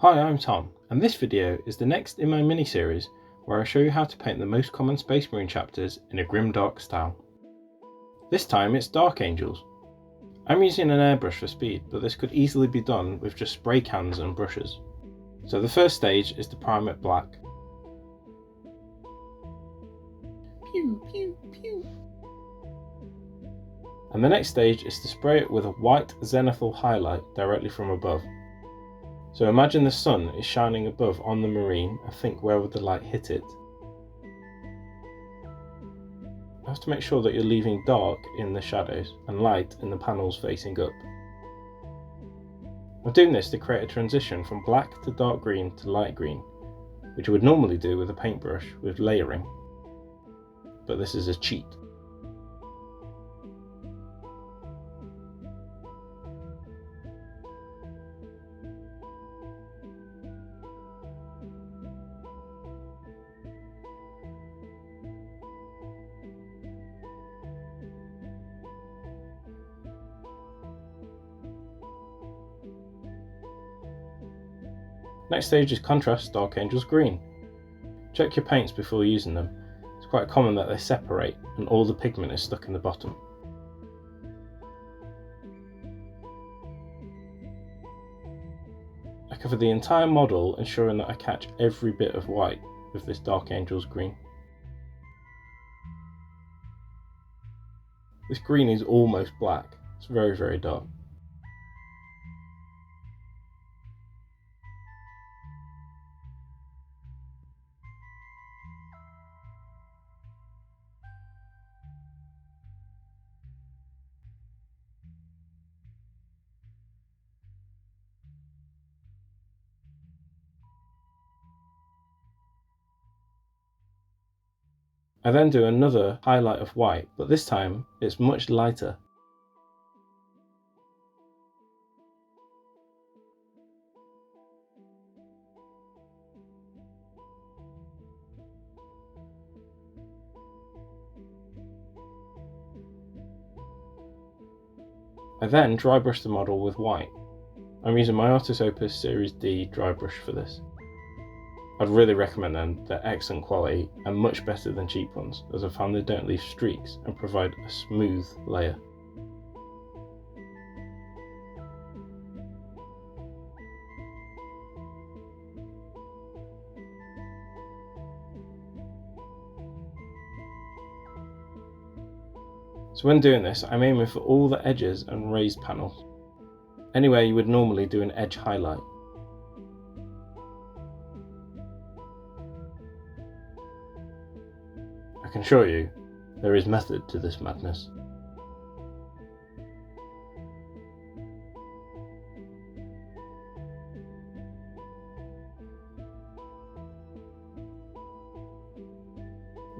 Hi, I'm Tom, and this video is the next in my mini-series where I show you how to paint the most common Space Marine chapters in a Grim Dark style. This time it's Dark Angels. I'm using an airbrush for speed, but this could easily be done with just spray cans and brushes. So the first stage is to prime it black. Pew, pew, pew. And the next stage is to spray it with a white zenithal highlight directly from above. So imagine the sun is shining above on the marine and think, where would the light hit it? You have to make sure that you're leaving dark in the shadows and light in the panels facing up. I'm doing this to create a transition from black to dark green to light green, which you would normally do with a paintbrush with layering, but this is a cheat. Next stage is contrast Dark Angels green. Check your paints before using them. It's quite common that they separate and all the pigment is stuck in the bottom. I cover the entire model, ensuring that I catch every bit of white with this Dark Angels green. This green is almost black, it's very, very dark. I then do another highlight of white, but this time it's much lighter. I then dry brush the model with white. I'm using my Artis Opus Series D dry brush for this. I'd really recommend them, they're excellent quality and much better than cheap ones, as I found they don't leave streaks and provide a smooth layer. So when doing this, I'm aiming for all the edges and raised panels. Anywhere you would normally do an edge highlight. I can assure you, there is method to this madness.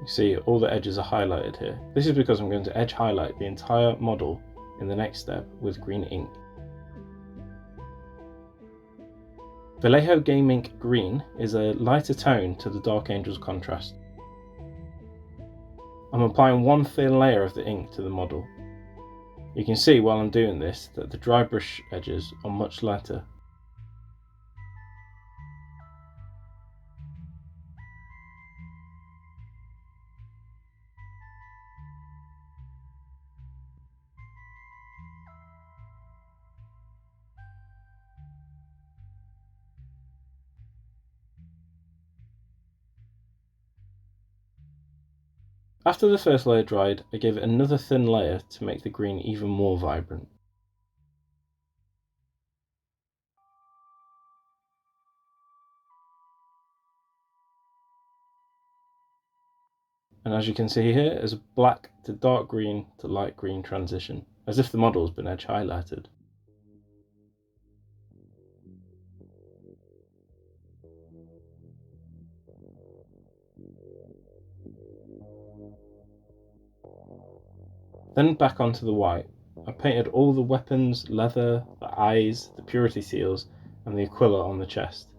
You see all the edges are highlighted here. This is because I'm going to edge highlight the entire model in the next step with green ink. Vallejo Game Ink Green is a lighter tone to the Dark Angels contrast. I'm applying one thin layer of the ink to the model. You can see while I'm doing this that the dry brush edges are much lighter. After the first layer dried, I gave it another thin layer to make the green even more vibrant. And as you can see here, there's a black to dark green to light green transition, as if the model has been edge highlighted. Then back onto the white, I painted all the weapons, leather, the eyes, the purity seals, and the aquila on the chest.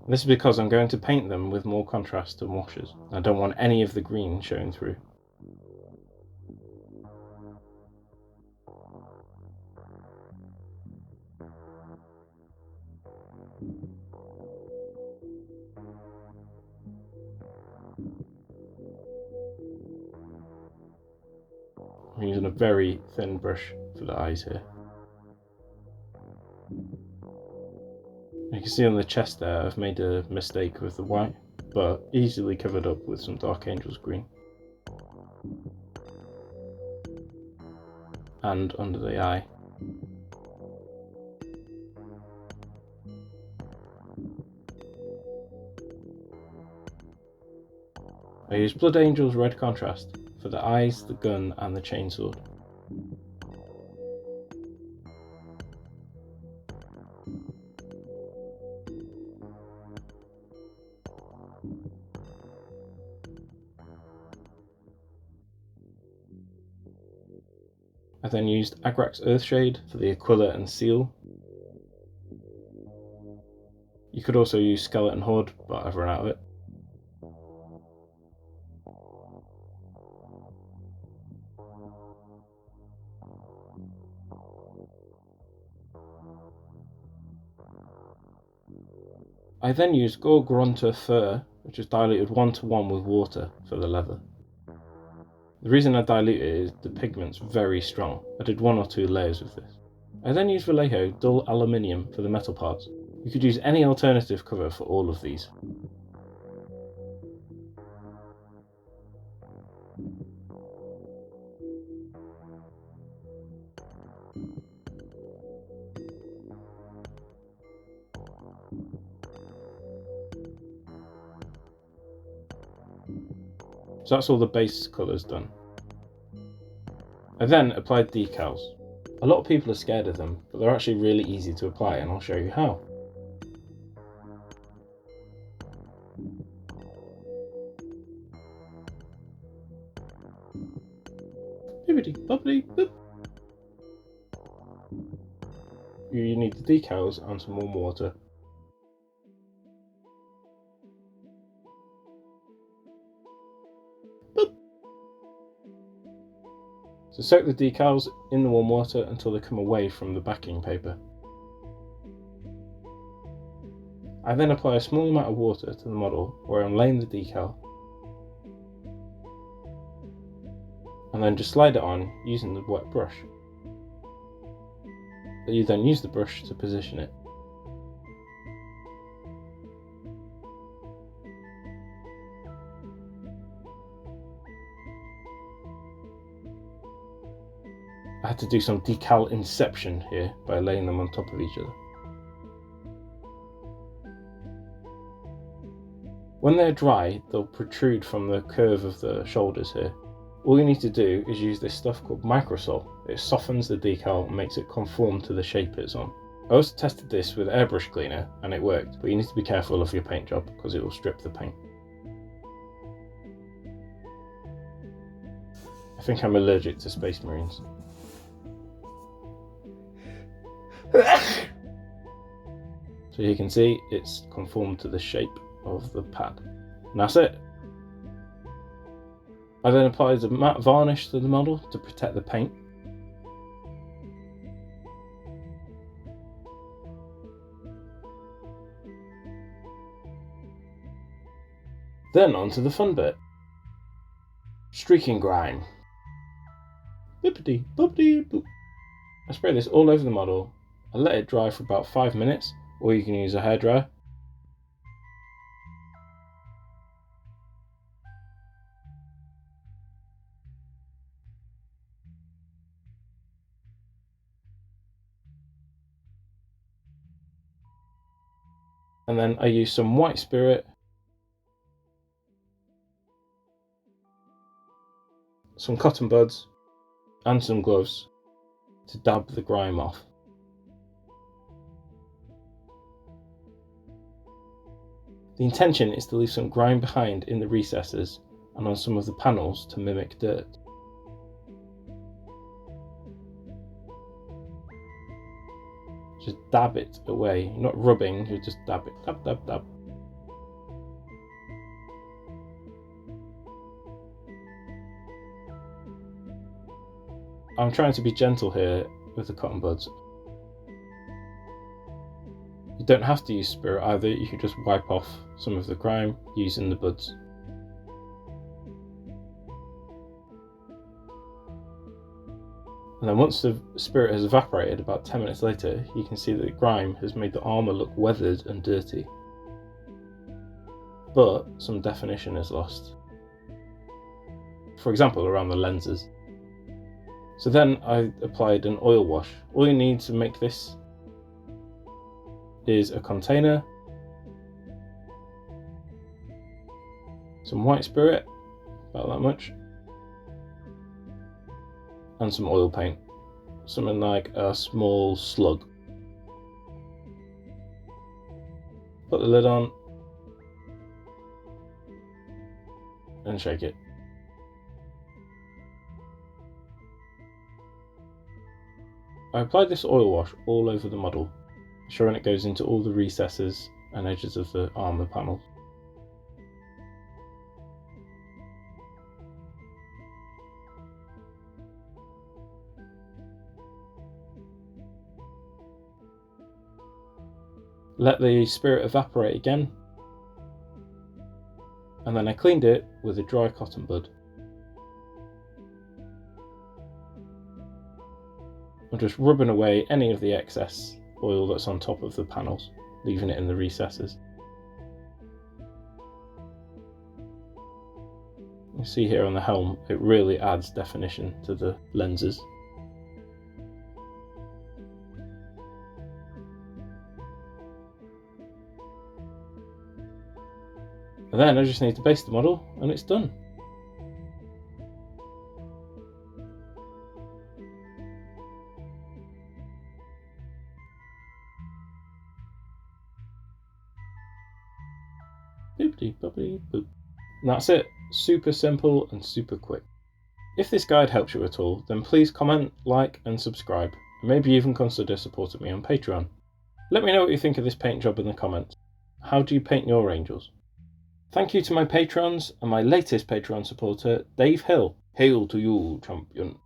This is because I'm going to paint them with more contrast and washes. I don't want any of the green showing through. I'm using a very thin brush for the eyes here. You can see on the chest there I've made a mistake with the white, but easily covered up with some Dark Angels green. And under the eye. I use Blood Angel's red contrast for the eyes, the gun and the chainsword. I then used Agrax Earthshade for the Aquila and Seal. You could also use Skeleton Horde, but I've run out of it. I then used Gorgrunta Fur, which is diluted 1:1 with water for the leather. The reason I dilute it is the pigment's very strong. I did 1 or 2 layers with this. I then used Vallejo Dull Aluminium for the metal parts. You could use any alternative cover for all of these. So that's all the base colours done. I then applied decals. A lot of people are scared of them, but they're actually really easy to apply and I'll show you how. Bibbidi bobbidi boop. You need the decals and some warm water. So soak the decals in the warm water until they come away from the backing paper. I then apply a small amount of water to the model where I'm laying the decal, and then just slide it on using the wet brush. You then use the brush to position it. I had to do some decal inception here by laying them on top of each other. When they're dry, they'll protrude from the curve of the shoulders here. All you need to do is use this stuff called Microsol. It softens the decal and makes it conform to the shape it's on. I also tested this with airbrush cleaner and it worked, but you need to be careful of your paint job because it will strip the paint. I think I'm allergic to Space Marines. So you can see it's conformed to the shape of the pad. And that's it. I then applied a matte varnish to the model to protect the paint. Then on to the fun bit. Streaking grime. Bippity boppity boop. I spray this all over the model. I let it dry for about 5 minutes, or you can use a hairdryer. And then I use some white spirit, some cotton buds, and some gloves to dab the grime off. The intention is to leave some grime behind in the recesses and on some of the panels to mimic dirt. Just dab it away, you're not rubbing, you just dab it, dab, dab, dab. I'm trying to be gentle here with the cotton buds. You don't have to use spirit either, you can just wipe off some of the grime using the buds. And then once the spirit has evaporated, about 10 minutes later, you can see that grime has made the armour look weathered and dirty. But some definition is lost. For example, around the lenses. So then I applied an oil wash. All you need to make this is a container, some white spirit, about that much, and some oil paint, something like a small slug. Put the lid on and shake it. I applied this oil wash all over the model, ensuring it goes into all the recesses and edges of the armour panel. Let the spirit evaporate again, and then I cleaned it with a dry cotton bud. I'm just rubbing away any of the excess oil that's on top of the panels, leaving it in the recesses. You see here on the helm, it really adds definition to the lenses. And then I just need to base the model and it's done. Boopty boopty boop. And that's it. Super simple and super quick. If this guide helps you at all, then please comment, like and subscribe, and maybe even consider supporting me on Patreon. Let me know what you think of this paint job in the comments. How do you paint your angels? Thank you to my patrons and my latest Patreon supporter, Dave Hill. Hail to you, champion.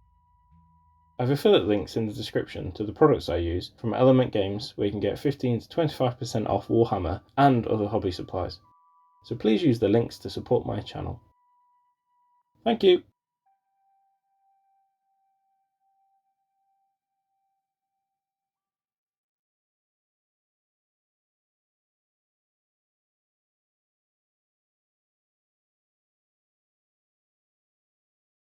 I have affiliate links in the description to the products I use from Element Games, where you can get 15 to 25% off Warhammer and other hobby supplies. So please use the links to support my channel. Thank you.